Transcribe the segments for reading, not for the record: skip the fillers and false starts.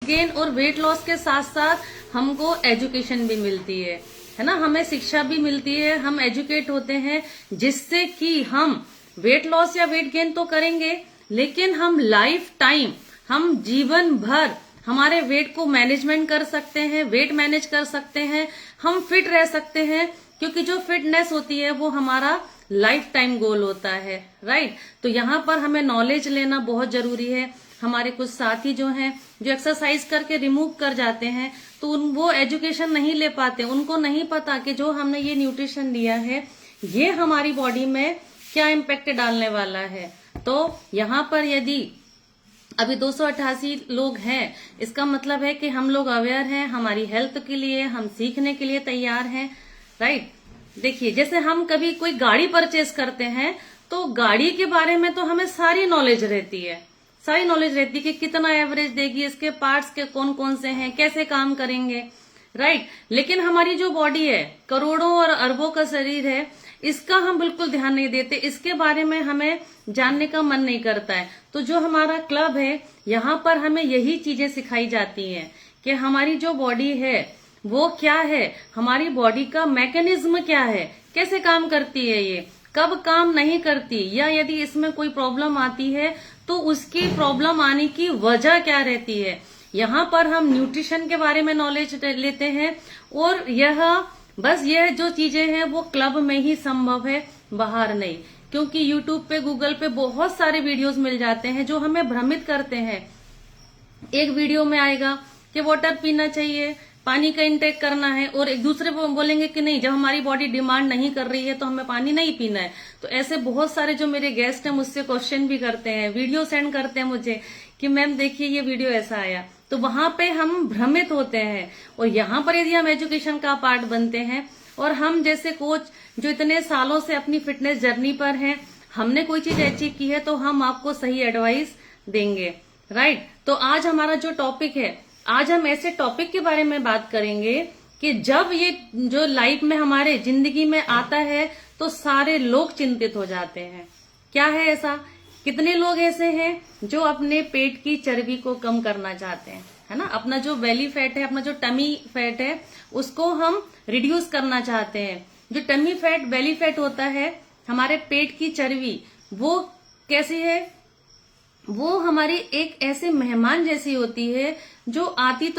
Gain और weight loss के साथ साथ हमको एजुकेशन भी मिलती है ना, हमें शिक्षा भी मिलती है, हम एजुकेट होते हैं, जिससे कि हम वेट लॉस या वेट गेन तो करेंगे, लेकिन हम लाइफ टाइम, हम जीवन भर हमारे वेट को मैनेजमेंट कर सकते हैं, वेट मैनेज कर सकते हैं, हम फिट रह सकते हैं, क्योंकि जो फिटनेस होती है वो हमारा लाइफ टाइम गोल होता है, राइट। तो यहाँ पर हमें नॉलेज लेना बहुत जरूरी है। हमारे कुछ साथी जो हैं, जो एक्सरसाइज करके रिमूव कर जाते हैं, तो वो एजुकेशन नहीं ले पाते, उनको नहीं पता कि जो हमने ये न्यूट्रिशन लिया है ये हमारी बॉडी में क्या इम्पैक्ट डालने वाला है। तो यहाँ पर यदि अभी 288 लोग हैं, इसका मतलब है कि हम लोग अवेयर हैं, हमारी हेल्थ के लिए हम सीखने के लिए तैयार हैं, राइट। देखिए, जैसे हम कभी कोई गाड़ी परचेज करते हैं तो गाड़ी के बारे में तो हमें सारी नॉलेज रहती है, सारी नॉलेज रहती है कि कितना एवरेज देगी, इसके पार्ट्स के कौन कौन से हैं, कैसे काम करेंगे, राइट। लेकिन हमारी जो बॉडी है, करोड़ों और अरबों का शरीर है, इसका हम बिल्कुल ध्यान नहीं देते, इसके बारे में हमें जानने का मन नहीं करता है। तो जो हमारा क्लब है, यहाँ पर हमें यही चीजें सिखाई जाती हैं कि हमारी जो बॉडी है वो क्या है, हमारी बॉडी का मैकेनिज्म क्या है, कैसे काम करती है, ये कब काम नहीं करती, या यदि इसमें कोई प्रॉब्लम आती है तो उसकी प्रॉब्लम आने की वजह क्या रहती है। यहाँ पर हम न्यूट्रिशन के बारे में नॉलेज लेते हैं, और यह जो चीजें हैं वो क्लब में ही संभव है, बाहर नहीं। क्योंकि यूट्यूब पे, गूगल पे बहुत सारे वीडियोस मिल जाते हैं जो हमें भ्रमित करते हैं। एक वीडियो में आएगा कि वाटर पीना चाहिए, पानी का इंटेक करना है, और एक दूसरे बोलेंगे कि नहीं, जब हमारी बॉडी डिमांड नहीं कर रही है तो हमें पानी नहीं पीना है। तो ऐसे बहुत सारे जो मेरे गेस्ट हैं मुझसे क्वेश्चन भी करते हैं, वीडियो सेंड करते हैं मुझे कि मैम देखिए ये वीडियो ऐसा आया, तो वहां पे हम भ्रमित होते हैं। और यहाँ पर यदि हम एजुकेशन का पार्ट बनते हैं, और हम जैसे कोच जो इतने सालों से अपनी फिटनेस जर्नी पर हैं, हमने कोई चीज अचीव की है तो हम आपको सही एडवाइस देंगे, राइट। तो आज हमारा जो टॉपिक है, आज हम ऐसे टॉपिक के बारे में बात करेंगे कि जब ये जो लाइफ में हमारे जिंदगी में आता है तो सारे लोग चिंतित हो जाते हैं। क्या है ऐसा, कितने लोग ऐसे हैं जो अपने पेट की चर्बी को कम करना चाहते हैं, है ना, अपना जो बेली फैट है, अपना जो टमी फैट है, उसको हम रिड्यूस करना चाहते हैं। जो टमी फैट, बेली फैट होता है, हमारे पेट की चर्बी, वो कैसी है, वो हमारी एक ऐसे मेहमान जैसी होती है जो आते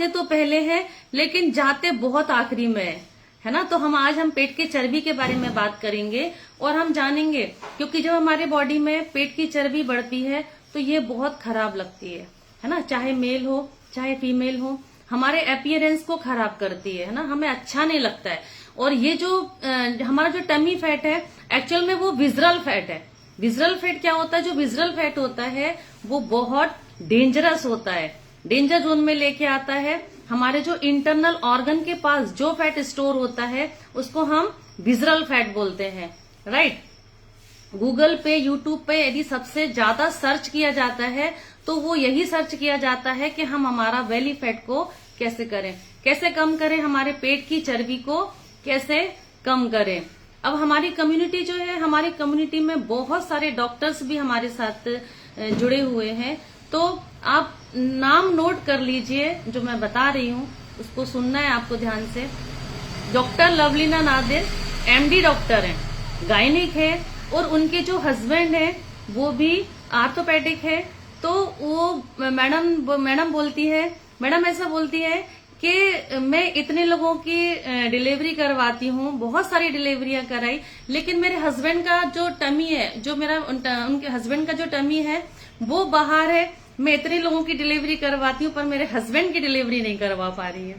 तो पहले है लेकिन जाते बहुत आखिरी में है ना। तो आज हम पेट की चर्बी के बारे में बात करेंगे और हम जानेंगे, क्योंकि जब हमारे बॉडी में पेट की चर्बी बढ़ती है तो ये बहुत खराब लगती है ना, चाहे मेल हो चाहे फीमेल हो, हमारे अपीयरेंस को खराब करती है ना, हमें अच्छा नहीं लगता है। और ये जो हमारा जो टमी फैट है, एक्चुअल में वो विजरल फैट है। विजरल फैट क्या होता है, जो विजरल फैट होता है वो बहुत डेंजरस होता है, डेंजर जोन में लेके आता है। हमारे जो इंटरनल ऑर्गन के पास जो फैट स्टोर होता है उसको हम विजरल फैट बोलते हैं, राइट। गूगल पे, यूट्यूब पे यदि सबसे ज्यादा सर्च किया जाता है तो वो यही सर्च किया जाता है कि हम हमारा बेली फैट को कैसे करें, कैसे कम करें, हमारे पेट की चर्बी को कैसे कम करें। अब हमारी कम्युनिटी जो है, हमारी कम्युनिटी में बहुत सारे डॉक्टर्स भी हमारे साथ जुड़े हुए हैं, तो आप नाम नोट कर लीजिए, जो मैं बता रही हूँ उसको सुनना है आपको ध्यान से। Doctor Lovlina Nadir MD doctor हैं, गायनिक है, और उनके जो हस्बैंड हैं वो भी आर्थोपेडिक है। तो वो मैडम बोलती है, मैडम ऐसा बोलती है कि मैं इतने लोगों की डिलीवरी करवाती हूँ, बहुत सारी डिलीवरियां कराई, लेकिन मेरे हस्बैंड का जो टमी है, जो मेरा उनके हस्बैंड का जो टमी है वो बाहर है, मैं इतने लोगों की डिलीवरी करवाती हूँ पर मेरे हस्बैंड की डिलीवरी नहीं करवा पा रही है।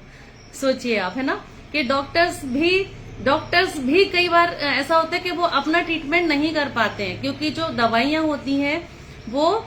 सोचिए आप, है ना, कि डॉक्टर्स भी कई बार ऐसा होता है कि वो अपना ट्रीटमेंट नहीं कर पाते हैं, क्योंकि जो दवाइयां होती हैं वो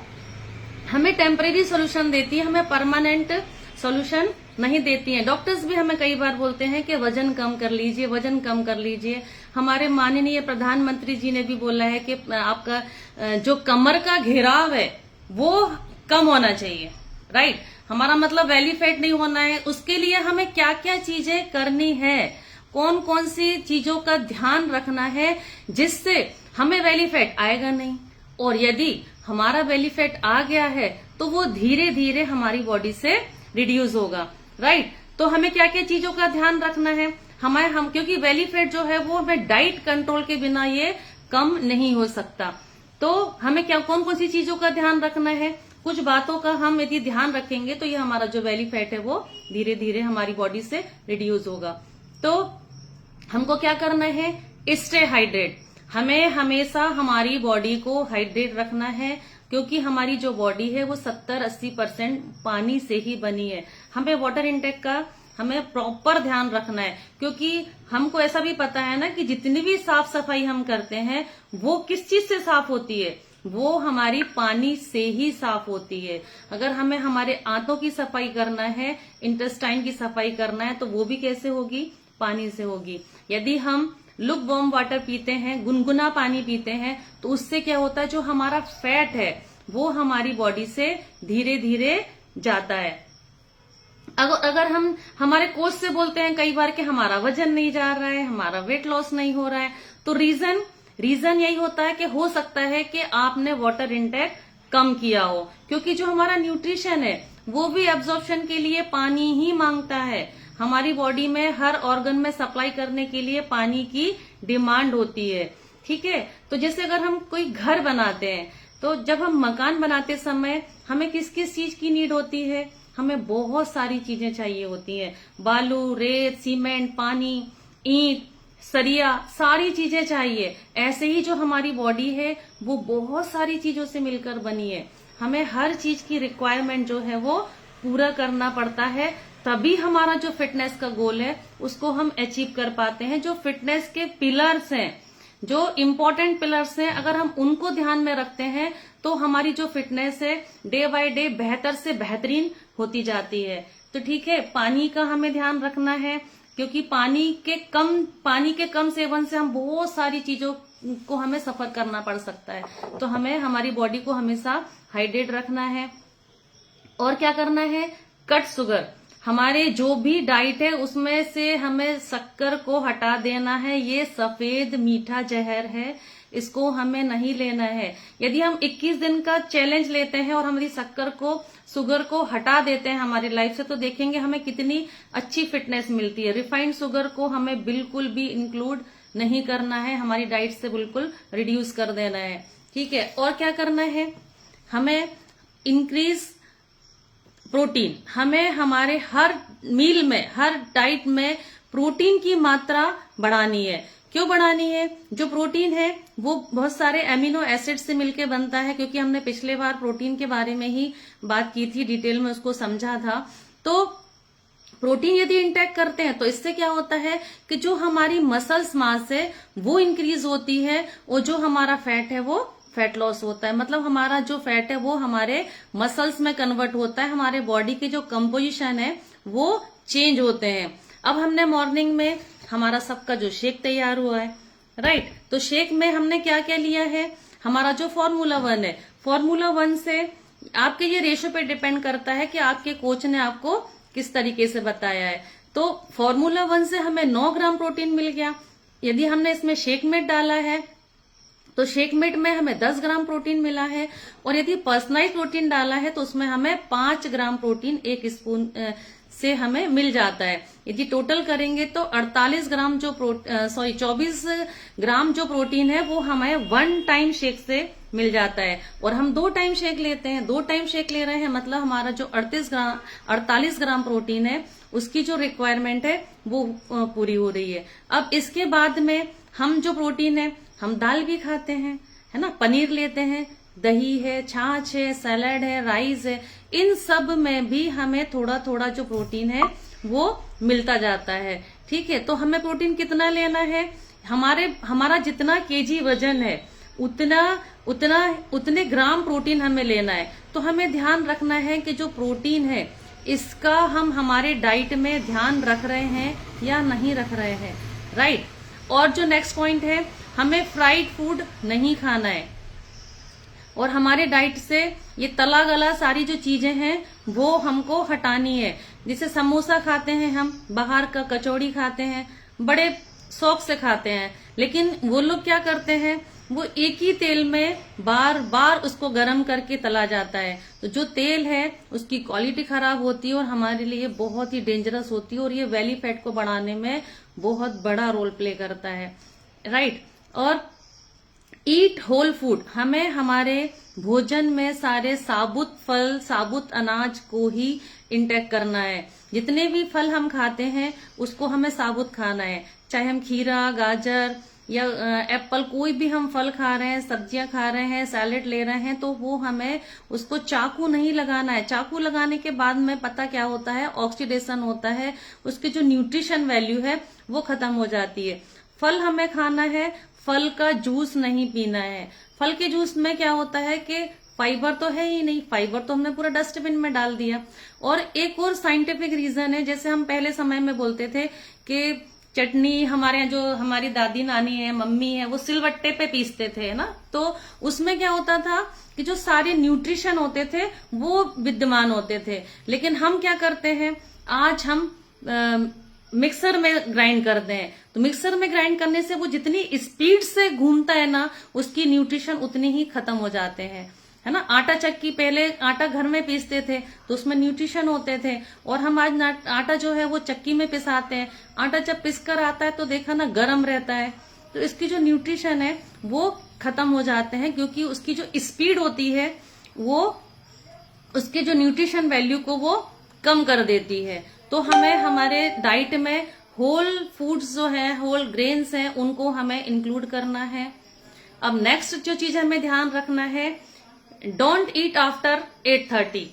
हमें टेम्परेरी सोल्यूशन देती है, हमें परमानेंट सोल्यूशन नहीं देती हैं। डॉक्टर्स भी हमें कई बार बोलते हैं कि वजन कम कर लीजिए, वजन कम कर लीजिए। हमारे माननीय प्रधानमंत्री जी ने भी बोला है कि आपका जो कमर का घेराव है वो कम होना चाहिए, राइट। हमारा मतलब बेली फैट नहीं होना है, उसके लिए हमें क्या क्या चीजें करनी है, कौन कौन सी चीजों का ध्यान रखना है जिससे हमें बेली फैट आएगा नहीं। और यदि हमारा बेली फैट आ गया है तो वो धीरे धीरे हमारी बॉडी से रिड्यूस होगा, राइट। तो हमें क्या क्या चीजों का ध्यान रखना है, क्योंकि बेली फैट जो है वो हमें डाइट कंट्रोल के बिना ये कम नहीं हो सकता। तो हमें क्या कौन कौन सी चीजों का ध्यान रखना है, कुछ बातों का हम यदि ध्यान रखेंगे तो ये हमारा जो बेली फैट है वो धीरे धीरे हमारी बॉडी से रिड्यूस होगा। तो हमको क्या करना है, स्टे हाइड्रेट। हमें हमेशा हमारी बॉडी को हाइड्रेट रखना है, क्योंकि हमारी जो बॉडी है वो 70-80% पानी से ही बनी है। हमें वाटर इंटेक का हमें प्रॉपर ध्यान रखना है, क्योंकि हमको ऐसा भी पता है ना कि जितनी भी साफ सफाई हम करते हैं वो किस चीज से साफ होती है, वो हमारी पानी से ही साफ होती है। अगर हमें हमारे आंतों की सफाई करना है, इंटेस्टाइन की सफाई करना है, तो वो भी कैसे होगी, पानी से होगी। यदि हम लुक वार्म वाटर पीते हैं, गुनगुना पानी पीते हैं, तो उससे क्या होता है, जो हमारा फैट है वो हमारी बॉडी से धीरे धीरे जाता है। अगर हम हमारे कोच से बोलते हैं कई बार कि हमारा वजन नहीं जा रहा है, हमारा वेट लॉस नहीं हो रहा है, तो रीजन यही होता है कि हो सकता है कि आपने वाटर इंटेक कम किया हो, क्योंकि जो हमारा न्यूट्रिशन है वो भी एब्जॉर्प्शन के लिए पानी ही मांगता है। हमारी बॉडी में हर ऑर्गन में सप्लाई करने के लिए पानी की डिमांड होती है, ठीक है। तो जैसे अगर हम कोई घर बनाते हैं, तो जब हम मकान बनाते समय हमें किस किस चीज की नीड होती है, हमें बहुत सारी चीजें चाहिए होती हैं, बालू, रेत, सीमेंट, पानी, ईंट, सरिया, सारी चीजें चाहिए। ऐसे ही जो हमारी बॉडी है वो बहुत सारी चीजों से मिलकर बनी है। हमें हर चीज की रिक्वायरमेंट जो है वो पूरा करना पड़ता है, तभी हमारा जो फिटनेस का गोल है उसको हम अचीव कर पाते हैं। जो फिटनेस के पिलर्स हैं, जो इम्पोर्टेंट पिलर्स हैं, अगर हम उनको ध्यान में रखते हैं तो हमारी जो फिटनेस है डे बाय डे बेहतर से बेहतरीन होती जाती है। तो ठीक है, पानी का हमें ध्यान रखना है, क्योंकि पानी के कम सेवन से हम बहुत सारी चीजों को हमें सफर करना पड़ सकता है। तो हमें हमारी बॉडी को हमेशा हाइड्रेट रखना है। और क्या करना है, कट शुगर। हमारे जो भी डाइट है उसमें से हमें शक्कर को हटा देना है। ये सफेद मीठा जहर है, इसको हमें नहीं लेना है। यदि हम 21 दिन का चैलेंज लेते हैं और हमारी शुगर को हटा देते हैं हमारी लाइफ से, तो देखेंगे हमें कितनी अच्छी फिटनेस मिलती है। रिफाइंड शुगर को हमें बिल्कुल भी इंक्लूड नहीं करना है, हमारी डाइट से बिल्कुल रिड्यूस कर देना है, ठीक है। और क्या करना है, हमें इंक्रीज प्रोटीन। हमें हमारे हर मील में, हर डाइट में प्रोटीन की मात्रा बढ़ानी है। क्यों बढ़ानी है, जो प्रोटीन है वो बहुत सारे एमिनो एसिड से मिलकर बनता है, क्योंकि हमने पिछले बार प्रोटीन के बारे में ही बात की थी, डिटेल में उसको समझा था। तो प्रोटीन यदि इंटेक करते हैं तो इससे क्या होता है कि जो हमारी मसल्स मास है वो इंक्रीज होती है, और जो हमारा फैट है वो फैट लॉस होता है। मतलब हमारा जो फैट है वो हमारे मसल्स में कन्वर्ट होता है, हमारे बॉडी के जो कंपोजिशन है वो चेंज होते हैं। अब हमने मॉर्निंग में हमारा सबका जो शेक तैयार हुआ है, राइट, तो शेक में हमने क्या क्या लिया है, हमारा जो फॉर्मूला 1 है, फॉर्मूला 1 से आपके ये रेशो पे डिपेंड करता है कि आपके कोच ने आपको किस तरीके से बताया है। तो फॉर्मूला 1 से हमें 9 ग्राम प्रोटीन मिल गया। यदि हमने इसमें शेक मेट डाला है तो शेक मेट में हमें 10 ग्राम प्रोटीन मिला है, और यदि पर्सनलाइज प्रोटीन डाला है तो उसमें हमें 5 ग्राम प्रोटीन 1 स्पून से हमें मिल जाता है। यदि टोटल करेंगे तो 24 ग्राम जो प्रोटीन है वो हमें 1 टाइम शेक से मिल जाता है। और हम 2 टाइम शेक लेते हैं, 2 टाइम शेक ले रहे हैं, मतलब हमारा जो 48 ग्राम प्रोटीन है उसकी जो रिक्वायरमेंट है वो पूरी हो रही है। अब इसके बाद में हम जो प्रोटीन है, हम दाल भी खाते हैं, है ना, पनीर लेते हैं, दही है, छाछ है, सैलड है, राइस है, इन सब में भी हमें थोड़ा थोड़ा जो प्रोटीन है वो मिलता जाता है, ठीक है। तो हमें प्रोटीन कितना लेना है, हमारा जितना केजी वजन है उतने ग्राम प्रोटीन हमें लेना है। तो हमें ध्यान रखना है कि जो प्रोटीन है इसका हम हमारे डाइट में ध्यान रख रहे हैं या नहीं रख रहे हैं, राइट। और जो नेक्स्ट पॉइंट है, हमें फ्राइड फूड नहीं खाना है, और हमारे डाइट से ये तला गला सारी जो चीजें हैं वो हमको हटानी है। जैसे समोसा खाते हैं हम, बाहर का कचौड़ी खाते हैं, बड़े शौक से खाते हैं, लेकिन वो लोग क्या करते हैं, वो एक ही तेल में बार बार उसको गर्म करके तला जाता है। तो जो तेल है उसकी क्वालिटी खराब होती है और हमारे लिए बहुत ही डेंजरस होती है, और ये बेली फैट को बढ़ाने में बहुत बड़ा रोल प्ले करता है, राइट। और ईट होल फूड, हमें हमारे भोजन में सारे साबुत फल, साबुत अनाज को ही इंटेक करना है। जितने भी फल हम खाते हैं उसको हमें साबुत खाना है, चाहे हम खीरा, गाजर या एप्पल, कोई भी हम फल खा रहे हैं, सब्जियां खा रहे हैं, सैलेड ले रहे हैं, तो वो हमें उसको चाकू नहीं लगाना है। चाकू लगाने के बाद में पता क्या होता है, ऑक्सीडेशन होता है, उसकी जो न्यूट्रिशन वैल्यू है वो खत्म हो जाती है। फल हमें खाना है, फल का जूस नहीं पीना है। फल के जूस में क्या होता है कि फाइबर तो है ही नहीं, फाइबर तो हमने पूरा डस्टबिन में डाल दिया। और एक और साइंटिफिक रीजन है, जैसे हम पहले समय में बोलते थे कि चटनी हमारे यहाँ जो हमारी दादी नानी है, मम्मी है, वो सिलवट्टे पे पीसते थे ना, तो उसमें क्या होता था कि जो सारे न्यूट्रिशन होते थे वो विद्यमान होते थे। लेकिन हम क्या करते हैं, आज हम मिक्सर में ग्राइंड करते हैं, तो मिक्सर में ग्राइंड करने से वो जितनी स्पीड से घूमता है ना, उसकी न्यूट्रिशन उतनी ही खत्म हो जाते हैं, है ना। आटा चक्की, पहले आटा घर में पीसते थे तो उसमें न्यूट्रिशन होते थे, और हम आज आटा जो है वो चक्की में पिसाते हैं। आटा जब पिस कर आता है तो देखा ना गर्म रहता है, तो इसकी जो न्यूट्रिशन है वो खत्म हो जाते हैं, क्योंकि उसकी जो स्पीड होती है वो उसके जो न्यूट्रिशन वैल्यू को वो कम कर देती है। तो हमें हमारे डाइट में होल फूड्स जो है, होल ग्रेन्स हैं, उनको हमें इंक्लूड करना है। अब नेक्स्ट जो चीज हमें ध्यान रखना है, डोंट ईट आफ्टर 8:30।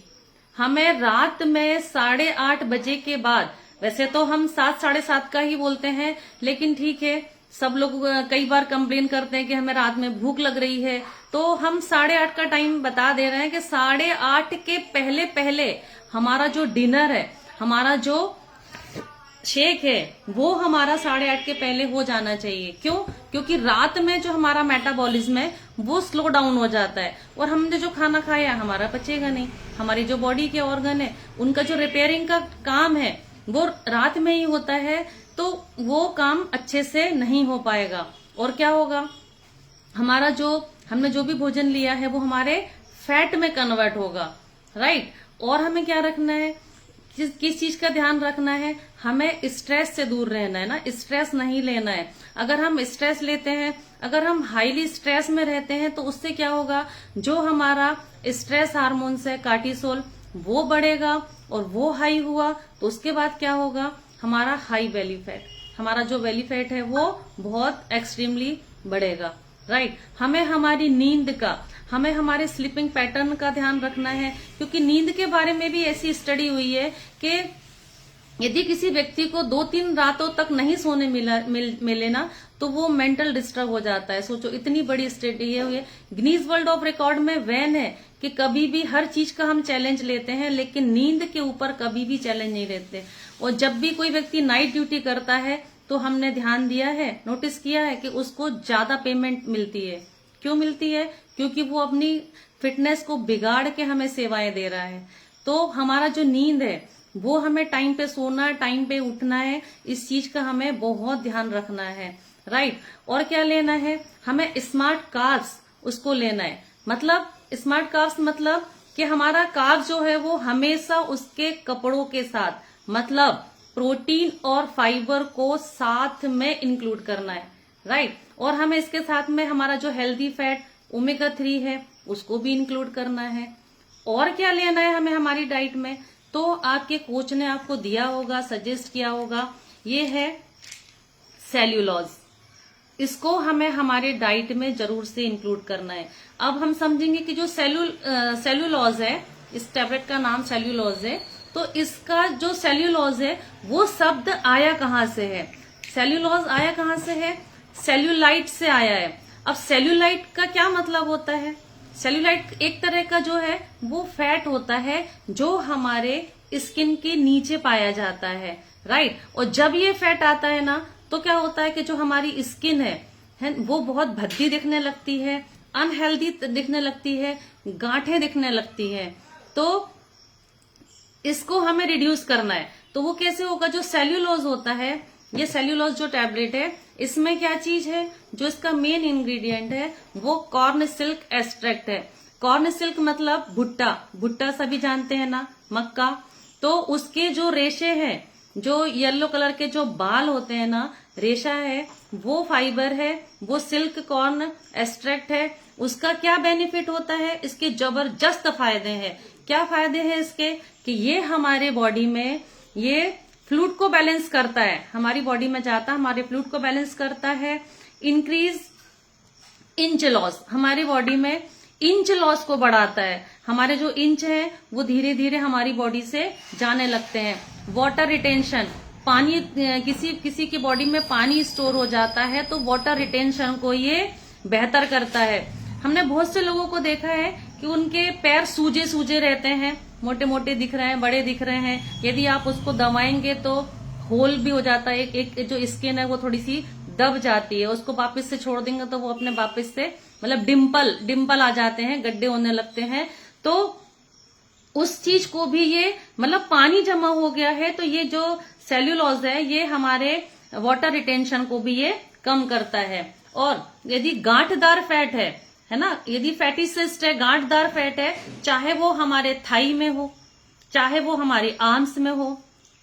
हमें रात में 8:30 बजे के बाद, वैसे तो हम 7, 7:30 का ही बोलते हैं, लेकिन ठीक है, सब लोग कई बार कंप्लेन करते हैं कि हमें रात में भूख लग रही है, तो हम 8:30 का टाइम बता दे रहे हैं कि 8:30 के पहले पहले हमारा जो डिनर है, हमारा जो शेक है, वो हमारा 8:30 के पहले हो जाना चाहिए। क्यों? क्योंकि रात में जो हमारा मेटाबॉलिज्म है वो स्लो डाउन हो जाता है, और हमने जो खाना खाया हमारा पचेगा नहीं। हमारी जो बॉडी के ऑर्गन है उनका जो रिपेयरिंग का काम है वो रात में ही होता है, तो वो काम अच्छे से नहीं हो पाएगा। और क्या होगा, हमारा जो हमने जो भी भोजन लिया है वो हमारे फैट में कन्वर्ट होगा, राइट। और हमें क्या रखना है, किस चीज का ध्यान रखना है, हमें स्ट्रेस से दूर रहना है ना, स्ट्रेस नहीं लेना है। अगर हम स्ट्रेस लेते हैं, अगर हम हाईली स्ट्रेस में रहते हैं, तो उससे क्या होगा, जो हमारा स्ट्रेस हार्मोन्स है कार्टिसोल, वो बढ़ेगा, और वो हाई हुआ तो उसके बाद क्या होगा, हमारा हाई बेली फैट, हमारा जो बेली फैट है वो बहुत एक्सट्रीमली बढ़ेगा, राइट। हमें हमारी नींद का, हमें हमारे स्लीपिंग पैटर्न का ध्यान रखना है, क्योंकि नींद के बारे में भी ऐसी स्टडी हुई है कि यदि किसी व्यक्ति को 2-3 रातों तक नहीं सोने मिले ना, तो वो मेंटल डिस्टर्ब हो जाता है। सोचो, इतनी बड़ी स्टडी है ये, गिनीज वर्ल्ड ऑफ रिकॉर्ड में वैन है कि कभी भी हर चीज का हम चैलेंज लेते हैं, लेकिन नींद के ऊपर कभी भी चैलेंज नहीं लेते। और जब भी कोई व्यक्ति नाइट ड्यूटी करता है तो हमने ध्यान दिया है, नोटिस किया है कि उसको ज्यादा पेमेंट मिलती है। क्यों मिलती है? क्योंकि वो अपनी फिटनेस को बिगाड़ के हमें सेवाएं दे रहा है। तो हमारा जो नींद है वो हमें टाइम पे सोना, टाइम पे उठना है, इस चीज का हमें बहुत ध्यान रखना है, राइट। और क्या लेना है, हमें स्मार्ट कार्ब्स उसको लेना है। मतलब स्मार्ट कार्ब्स मतलब कि हमारा कार्ब जो है वो हमेशा उसके कपड़ों के साथ, मतलब प्रोटीन और फाइबर को साथ में इंक्लूड करना है, राइट। और हमें इसके साथ में हमारा जो हेल्दी फैट ओमेगा 3 है उसको भी इंक्लूड करना है। और क्या लेना है हमें हमारी डाइट में, तो आपके कोच ने आपको दिया होगा, सजेस्ट किया होगा, ये है सेल्यूलोज। इसको हमें हमारे डाइट में जरूर से इंक्लूड करना है। अब हम समझेंगे कि जो सेल्यूलोज है, इस टैबलेट का नाम सेल्यूलोज है, तो इसका जो सेल्यूलोज है वो शब्द आया कहाँ से है, सेल्यूलोज आया कहाँ से है, सेल्यूलाइट से आया है। अब सेल्यूलाइट का क्या मतलब होता है, सेल्यूलाइट एक तरह का जो है वो फैट होता है जो हमारे स्किन के नीचे पाया जाता है, राइट। और जब ये फैट आता है ना, तो क्या होता है कि जो हमारी स्किन है वो बहुत भद्दी दिखने लगती है, अनहेल्दी दिखने लगती है, गांठें दिखने लगती है। तो इसको हमें रिड्यूस करना है। तो वो कैसे होगा, जो सेल्यूलोज होता है, ये सेल्यूलोज जो टैबलेट है इसमें क्या चीज है, जो इसका मेन इंग्रेडिएंट है वो कॉर्न सिल्क एक्सट्रैक्ट है। कॉर्न सिल्क मतलब भुट्टा, भुट्टा सभी जानते हैं ना, मक्का। तो उसके जो रेशे हैं, जो येलो कलर के जो बाल होते हैं ना, रेशा है, वो फाइबर है, वो सिल्क कॉर्न एक्सट्रैक्ट है। उसका क्या बेनिफिट होता है, इसके जबरदस्त फायदे हैं। क्या फायदे हैं इसके, कि ये हमारे बॉडी में ये फ्लूइड को बैलेंस करता है, हमारी बॉडी में जाता है, हमारे फ्लूइड को बैलेंस करता है। इंक्रीज इंच लॉस, हमारी बॉडी में इंच लॉस को बढ़ाता है। हमारे जो इंच है वो धीरे धीरे हमारी बॉडी से जाने लगते हैं। वाटर रिटेंशन, पानी किसी की बॉडी में पानी स्टोर हो जाता है तो वाटर रिटेंशन को ये बेहतर करता है। हमने बहुत से लोगों को देखा है कि उनके पैर सूजे सूजे रहते हैं, मोटे मोटे दिख रहे हैं, बड़े दिख रहे हैं। यदि आप उसको दबाएंगे तो होल भी हो जाता है, एक जो स्किन है वो थोड़ी सी दब जाती है। उसको वापस से छोड़ देंगे तो वो अपने वापस से मतलब डिम्पल आ जाते हैं, गड्ढे होने लगते हैं। तो उस चीज को भी ये मतलब पानी जमा हो गया है तो ये जो सेल्यूलोज है ये हमारे वाटर रिटेंशन को भी ये कम करता है। और यदि गांठदार फैट है ना, यदि फैटी सिस्ट है, गांठदार फैट है, चाहे वो हमारे थाई में हो, चाहे वो हमारे आर्म्स में हो,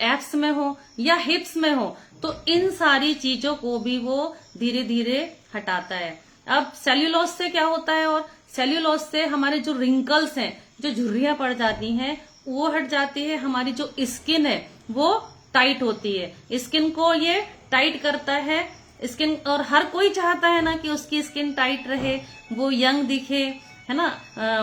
एब्स में हो या हिप्स में हो, तो इन सारी चीजों को भी वो धीरे धीरे हटाता है। अब सेल्यूलोज से क्या होता है, और सेल्यूलोज से हमारे जो रिंकल्स हैं, जो झुर्रियां पड़ जाती हैं, वो हट जाती है। हमारी जो स्किन है वो टाइट होती है, स्किन को ये टाइट करता है। स्किन, और हर कोई चाहता है ना कि उसकी स्किन टाइट रहे, वो यंग दिखे, है ना,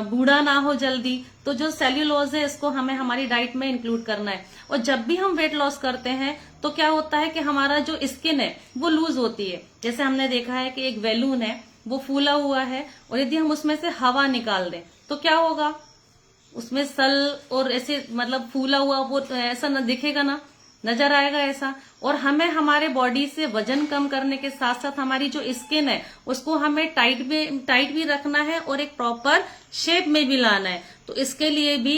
बूढ़ा ना हो जल्दी। तो जो सेल्यूलोज है इसको हमें हमारी डाइट में इंक्लूड करना है। और जब भी हम वेट लॉस करते हैं तो क्या होता है कि हमारा जो स्किन है वो लूज होती है। जैसे हमने देखा है कि एक बैलून है वो फूला हुआ है, और यदि हम उसमें से हवा निकाल दें तो क्या होगा, उसमें सल और ऐसे मतलब फूला हुआ वो ऐसा न दिखेगा ना, नजर आएगा ऐसा। और हमें हमारे बॉडी से वजन कम करने के साथ साथ हमारी जो स्किन है उसको हमें टाइट भी रखना है और एक प्रॉपर शेप में भी लाना है। तो इसके लिए भी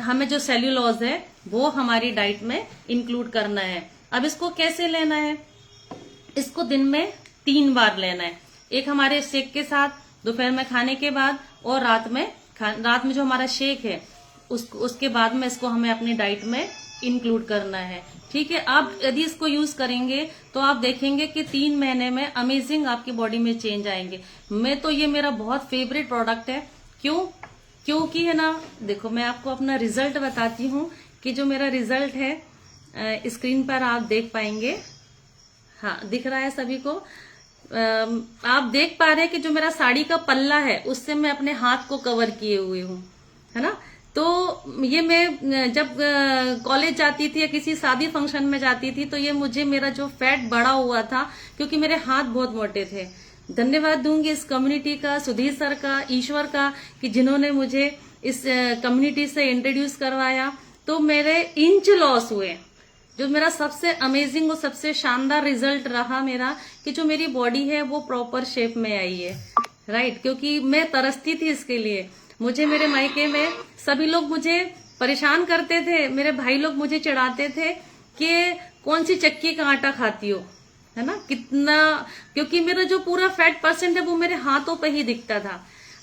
हमें जो सेल्यूलोज है वो हमारी डाइट में इंक्लूड करना है। अब इसको कैसे लेना है, इसको दिन में 3 बार लेना है। एक हमारे शेक के साथ, दोपहर में खाने के बाद, और रात में जो हमारा शेक है उसके बाद में इसको हमें अपनी डाइट में इंक्लूड करना है। ठीक है, आप यदि इसको यूज करेंगे तो आप देखेंगे कि 3 महीने में अमेजिंग आपकी बॉडी में चेंज आएंगे। मैं तो ये मेरा बहुत फेवरेट प्रोडक्ट है। क्योंकि है ना, देखो मैं आपको अपना रिजल्ट बताती हूँ कि जो मेरा रिजल्ट है स्क्रीन पर आप देख पाएंगे। हाँ, दिख रहा है सभी को। आप देख पा रहे हैं कि जो मेरा साड़ी का पल्ला है उससे मैं अपने हाथ को कवर किए हुए हूँ, है ना। तो ये मैं जब कॉलेज जाती थी या किसी शादी फंक्शन में जाती थी तो ये मेरा जो फैट बढ़ा हुआ था क्योंकि मेरे हाथ बहुत मोटे थे। धन्यवाद दूंगी इस कम्युनिटी का, सुधीर सर का, ईश्वर का, कि जिन्होंने मुझे इस कम्युनिटी से इंट्रोड्यूस करवाया। तो मेरे इंच लॉस हुए। जो मेरा सबसे अमेजिंग और सबसे शानदार रिजल्ट रहा मेरा, कि जो मेरी बॉडी है वो प्रॉपर शेप में आई है, राइट। क्योंकि मैं तरसती थी इसके लिए। मुझे मेरे मायके में सभी लोग मुझे परेशान करते थे, मेरे भाई लोग मुझे चिढ़ाते थे कि कौन सी चक्की का आटा खाती हो, है ना, कितना, क्योंकि मेरा जो पूरा फैट परसेंट है वो मेरे हाथों पे ही दिखता था।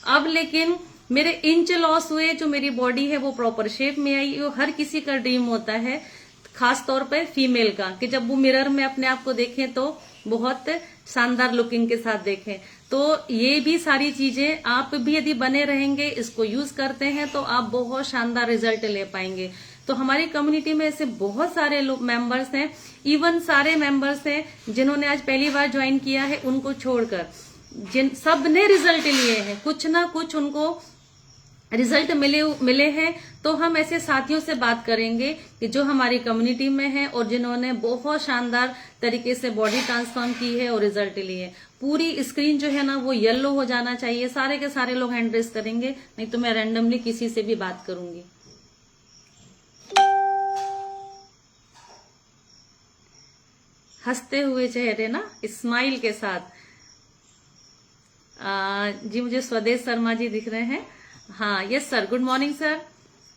अब लेकिन मेरे इंच लॉस हुए, जो मेरी बॉडी है वो प्रॉपर शेप में आई। वो हर किसी का ड्रीम होता है, खास तौर पे फीमेल का, कि जब वो मिरर में अपने आप को देखें तो बहुत शानदार लुकिंग के साथ देखें। तो ये भी सारी चीजें आप भी यदि बने रहेंगे, इसको यूज करते हैं तो आप बहुत शानदार रिजल्ट ले पाएंगे। तो हमारी कम्युनिटी में ऐसे बहुत सारे लोग मेंबर्स हैं, इवन सारे मेंबर्स हैं जिन्होंने आज पहली बार ज्वाइन किया है, उनको छोड़कर सब ने रिजल्ट लिए हैं, कुछ ना कुछ उनको रिजल्ट मिले हैं। तो हम ऐसे साथियों से बात करेंगे कि जो हमारी कम्युनिटी में है और जिन्होंने बहुत शानदार तरीके से बॉडी ट्रांसफॉर्म की है और रिजल्ट लिए। पूरी स्क्रीन जो है ना वो येलो हो जाना चाहिए, सारे के सारे लोग हैंड रेस करेंगे, नहीं तो मैं रैंडमली किसी से भी बात करूंगी। हंसते हुए चेहरे ना, स्माइल के साथ। जी मुझे स्वदेश शर्मा जी दिख रहे हैं। हाँ, yes sir, good morning sir.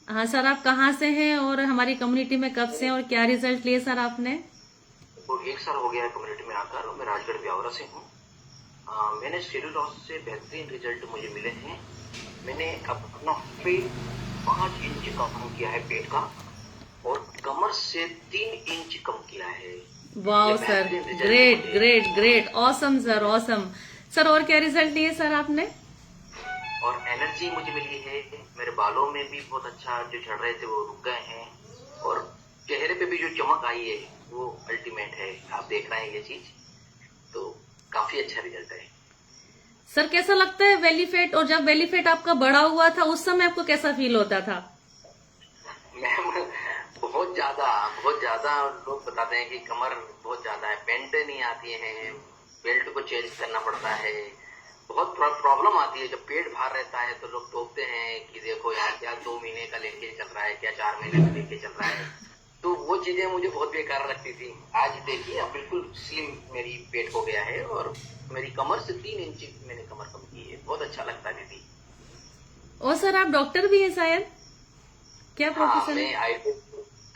हाँ सर, आप कहाँ से हैं और हमारी कम्युनिटी में कब से और क्या रिजल्ट लिए सर आपने? को 1 साल हो गया है कम्युनिटी में आकर, और मैं राजगढ़ ब्यावरा से हूँ। मैंने शेड्यूल लॉस से बेहतरीन रिजल्ट मुझे मिले हैं। मैंने अपना पेट 5 इंच कम किया है पेट का, और कमर से 3 इंच कम किया है। वाह sir, great great great, awesome sir, awesome sir. और क्या रिजल्ट लिए सर आपने? और एनर्जी मुझे मिली है, मेरे बालों में भी बहुत अच्छा, जो झड़ रहे थे वो रुक गए हैं, और चेहरे पे भी जो चमक आई है वो अल्टीमेट है। आप देख रहे हैं ये चीज, तो काफी अच्छा रिजल्ट है। सर कैसा लगता है बेली फैट, और जब बेली फैट आपका बढ़ा हुआ था उस समय आपको कैसा फील होता था? मैम बहुत ज्यादा लोग बताते हैं कि कमर बहुत ज्यादा है, पेंट नहीं आती है, बेल्ट को चेंज करना पड़ता है, बहुत प्रॉब्लम आती है। जब पेट भार रहता है तो लोग टोकते हैं कि देखो यार, क्या 2 महीने का लेके चल रहा है, क्या 4 महीने का लेके चल रहा है। तो वो चीजें मुझे बहुत बेकार लगती थी। आज देखिए अब बिल्कुल स्लिम मेरी पेट हो गया है, और मेरी कमर से 3 इंच मैंने कमर कम की है। बहुत अच्छा लगता है दीदी। और सर आप डॉक्टर भी हैं शायद, क्या हाँ, प्रोफेशन मैं है?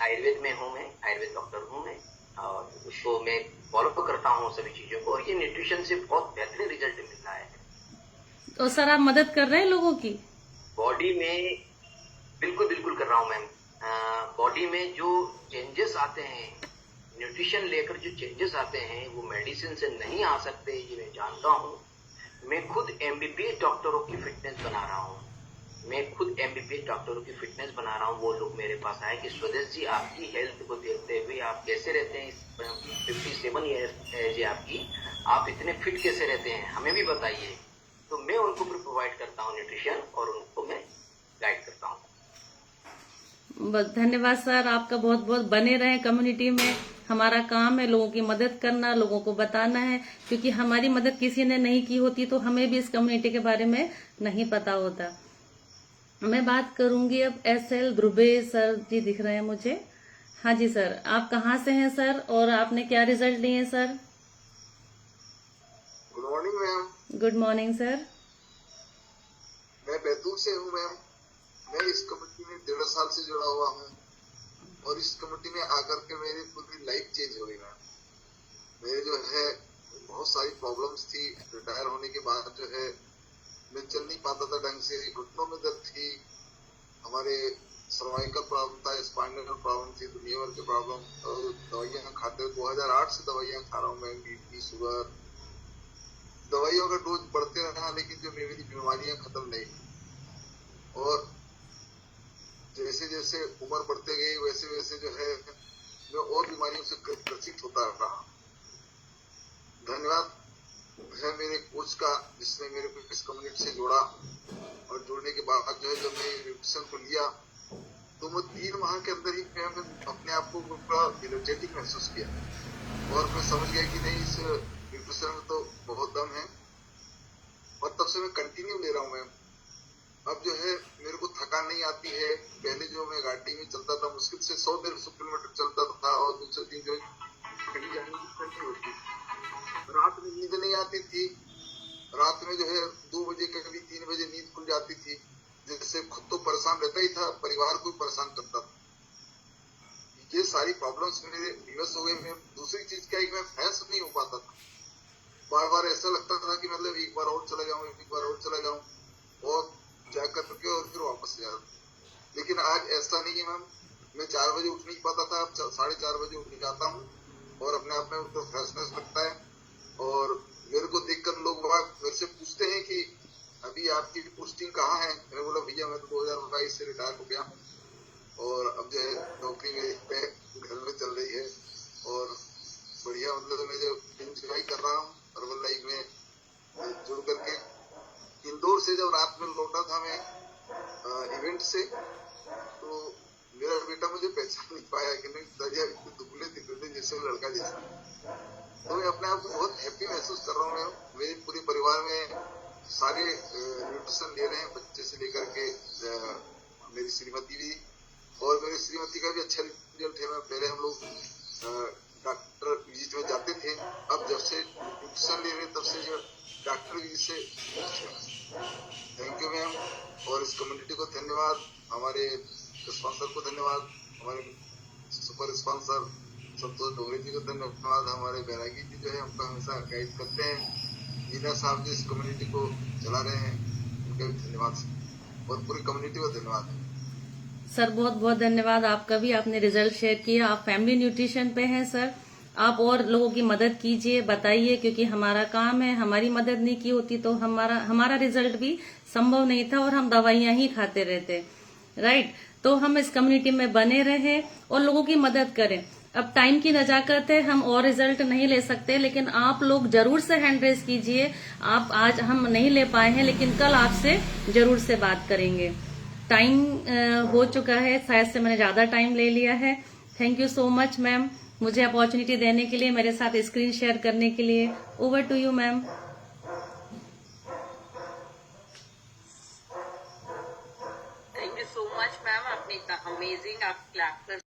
आयुर्वेद में हूँ, मैं आयुर्वेद डॉक्टर हूँ मैं, और उसको मैं फॉलो करता हूँ सभी चीजों को, और ये न्यूट्रिशन से बहुत बेहतरीन रिजल्ट मिल रहा है। तो सर आप मदद कर रहे हैं लोगों की? बॉडी में बिल्कुल बिल्कुल कर रहा हूँ मैम। बॉडी में जो चेंजेस आते हैं, न्यूट्रिशन लेकर जो चेंजेस आते हैं, वो मेडिसिन से नहीं आ सकते, ये मैं जानता हूँ। मैं खुद एमबीबीएस डॉक्टरों की फिटनेस बना रहा हूँ। वो लोग मेरे पास आए कि स्वदेश जी, आपकी हेल्थ को देखते हुए आप कैसे रहते हैं, 57 ईयर्स एज है आपकी, आप इतने फिट कैसे रहते हैं, हमें भी बताइए। तो मैं उनको फिर प्रोवाइड करता हूँ न्यूट्रिशन, और उनको मैं गाइड करता हूँ। बस धन्यवाद सर, आपका बहुत बहुत। बने रहे कम्युनिटी में, हमारा काम है लोगों की मदद करना, लोगों को बताना है, क्योंकि हमारी मदद किसी ने नहीं की होती तो हमें भी इस कम्युनिटी के बारे में नहीं पता होता। मैं बात करूंगी अब SL ध्रुवे सर जी दिख रहे हैं मुझे। हाँ जी सर, आप कहाँ से हैं सर, और आपने क्या रिजल्ट लिए हैं sir? Good morning ma'am. Good morning sir. मैं बैतूल से हूँ मैम। मैं इस कमेटी में 1.5 साल से जुड़ा हुआ हूँ, और इस कमेटी में आकर के मेरी पूरी लाइफ चेंज हो गई मैम। मेरे जो है बहुत सारी प्रॉब्लम्स थी, रिटायर होने के बाद जो है मैं चल नहीं पाता था ढंग से, घुटनों में दर्द थी, हमारे सर्वाइकल प्रॉब्लम था, स्पाइनल प्रॉब्लम थी, दुनिया भर की प्रॉब्लम, और दवाइयाँ खाते 2008 से दवाइयाँ खा रहा हूँ मैं, बीपी, शुगर, दवाइयों का डोज बढ़ते रहा, लेकिन जो मेरी बीमारियां खत्म नहीं। और जैसे जैसे उम्र बढ़ते गई वैसे वैसे जो है मैं और बीमारियों से ग्रसित होता रहा। धन्यवाद है मेरे कोच का, जिसने मेरे को इस कम्युनिटी से जोड़ा, और जोड़ने के बाद जो है जब मैं न्यूट्रिशन को लिया तो मैं 3 माह के अंदर ही मैं अपने आप को पूरा एनर्जेटिक महसूस किया, और मैं समझ गया कि नहीं, इस न्यूट्रिशन में तो बहुत दम है, और तब से मैं कंटिन्यू ले रहा हूँ मैम। अब जो है मेरे को थकान नहीं आती है। पहले जो मैं गाड़ी में चलता था, मुश्किल से 100-150 किलोमीटर चलता था, और दूसरे दिन जो कहीं जाने की इच्छा नहीं होती, रात में नींद नहीं आती थी, रात में जो है 2 बजे कभी 3 बजे नींद खुल जाती थी, जिससे खुद तो परेशान रहता ही था, परिवार को परेशान करता था। ये सारी प्रॉब्लम्स मेरे निवस हो गए। मैं दूसरी चीज क्या है, मैं फैस नहीं हो पाता था, बार बार ऐसा लगता था कि मतलब एक बार और चला जाऊं, और जा करके और फिर वापस जा। लेकिन आज ऐसा नहीं है मैम, मैं 4 बजे उठ नहीं पाता था, अब 4:30 बजे उठ जाता हूँ, और अपने आप में तो फ्रेशनेस लगता है। और मेरे को देखकर लोग मेरे से पूछते हैं कि अभी आपकी पोस्टिंग कहाँ है। मैंने बोला भैया मैं तो 2022 से रिटायर हो गया हूँ, और अब जो है नौकरी मेरे घर में चल रही है, और बढ़िया, मतलब मैं जो एंजॉय कर रहा हूँ अर्बन लाइफ में जुड़ करके। इंदौर से जब रात में लौटा था मैं इवेंट से, तो मेरा बेटा मुझे पहचान नहीं पाया कि नहीं, दरिया इतने दुबले दिखते जैसे लड़का जैसा। तो मैं अपने आप को बहुत हैप्पी महसूस कर रहा हूँ। मेरे पूरे परिवार में सारे न्यूट्रिशन ले रहे हैं, बच्चे से लेकर के मेरी श्रीमती भी, और मेरी श्रीमती का भी अच्छा रिजल्ट है। मैं पहले हम लोग डॉक्टर विजिट में जाते थे, अब जब से न्यूट्रिशन ले रहे तब से जो डॉक्टर विजिट से। थैंक यू मैम, और इस कम्युनिटी को धन्यवाद, हमारे स्पॉन्सर को धन्यवाद, हमारे सुपर स्पॉन्सर सब तो डोगरे जी को धन्यवाद, हमारे बैरागी जी जो है हमको हमेशा गाइड करते हैं, मीना साहब जो इस कम्युनिटी को चला रहे हैं, उनका भी धन्यवाद और पूरी कम्युनिटी को धन्यवाद। सर बहुत बहुत धन्यवाद आपका भी, आपने रिजल्ट शेयर किया। आप फैमिली न्यूट्रिशन पे हैं सर, आप और लोगों की मदद कीजिए, बताइए, क्योंकि हमारा काम है, हमारी मदद नहीं की होती तो हमारा रिजल्ट भी संभव नहीं था और हम दवाइयां ही खाते रहते, राइट। तो हम इस कम्युनिटी में बने रहें और लोगों की मदद करें। अब टाइम की नजाकत है, हम और रिजल्ट नहीं ले सकते, लेकिन आप लोग जरूर से हैंड रेज कीजिए। आप आज हम नहीं ले पाए हैं, लेकिन कल आपसे जरूर से बात करेंगे। टाइम हो चुका है, शायद से मैंने ज्यादा टाइम ले लिया है। Thank you so much ma'am, मुझे अपॉर्चुनिटी देने के लिए, मेरे साथ स्क्रीन शेयर करने के लिए। Over to you ma'am. Thank you so much ma'am, आपने इतना अमेजिंग, आप क्लैप कर